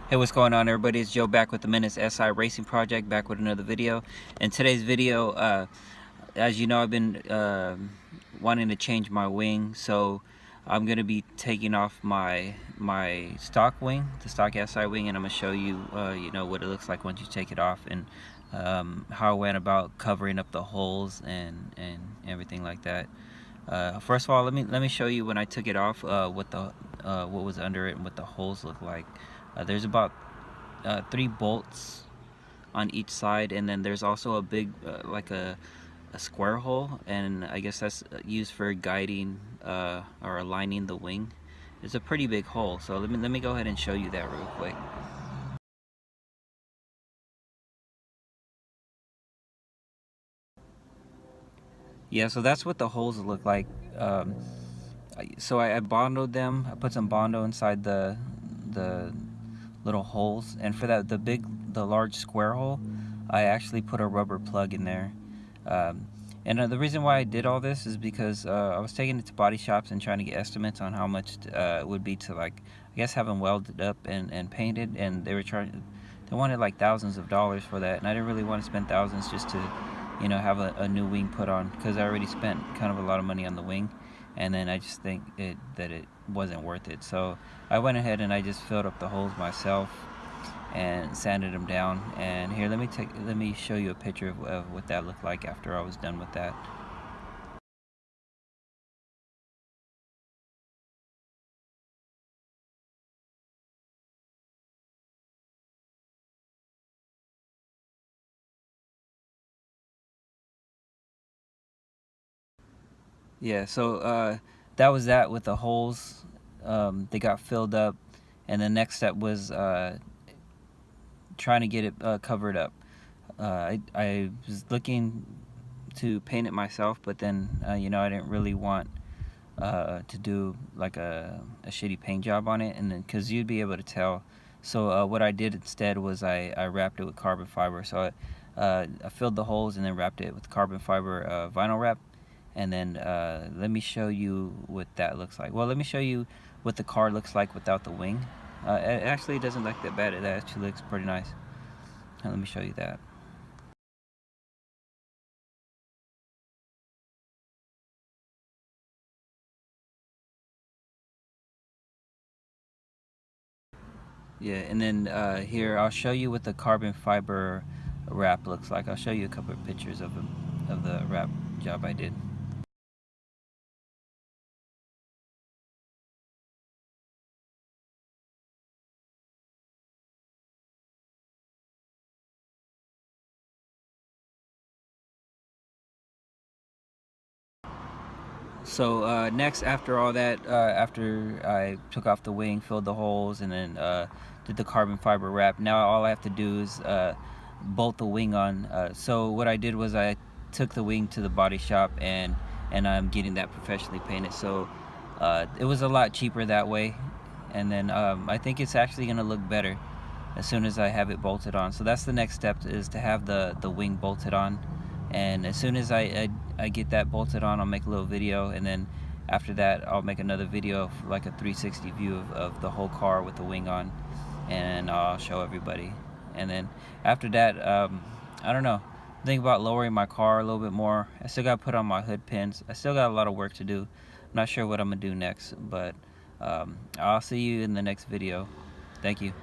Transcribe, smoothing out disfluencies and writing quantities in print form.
Hey, what's going on, everybody? It's Joe back with the Menace SI Racing Project, back with another video. In today's video, as you know, I've been wanting to change my wing, so I'm going to be taking off my stock wing, the stock SI wing, and I'm going to show you, you know, what it looks like once you take it off, and how I went about covering up the holes and everything like that. First of all, let me show you when I took it off, what was under it and what the holes look like. There's about 3 bolts on each side, and then there's also a big like a square hole, and I guess that's used for guiding or aligning the wing. It's a pretty big hole, so let me go ahead and show you that real quick. Yeah, so that's what the holes look like. So I bondoed them. I put some bondo inside the little holes, and for that the large square hole, I actually put a rubber plug in there. And the reason why I did all this is because I was taking it to body shops and trying to get estimates on how much it would be to, like, I guess, have them welded up and painted, and they wanted like thousands of dollars for that, and I didn't really want to spend thousands just to, you know, have a new wing put on, because I already spent kind of a lot of money on the wing, and then I just think that it wasn't worth it. So I went ahead and I just filled up the holes myself and sanded them down. And here, let me show you a picture of what that looked like after I was done with that. Yeah, so that was that with the holes. They got filled up, and the next step was trying to get it covered up. I was looking to paint it myself, but then you know, I didn't really want to do like a shitty paint job on it, and then because you'd be able to tell. So what I did instead was I wrapped it with carbon fiber. So I filled the holes and then wrapped it with carbon fiber vinyl wrap. And then let me show you what that looks like. Well, let me show you what the car looks like without the wing. It actually doesn't look that bad. It actually looks pretty nice. Let me show you that. Yeah, and then here I'll show you what the carbon fiber wrap looks like. I'll show you a couple of pictures of the wrap job I did. So next, after all that, after I took off the wing, filled the holes, and then did the carbon fiber wrap, now all I have to do is bolt the wing on. So what I did was I took the wing to the body shop, and I'm getting that professionally painted. So it was a lot cheaper that way, and then I think it's actually going to look better as soon as I have it bolted on. So that's the next step, is to have the wing bolted on. And as soon as I get that bolted on, I'll make a little video, and then after that I'll make another video of like a 360 view of the whole car with the wing on, and I'll show everybody. And then after that, I don't know, think about lowering my car a little bit more. I still got to put on my hood pins. I still got a lot of work to do. I'm not sure what I'm gonna do next, but I'll see you in the next video. Thank you.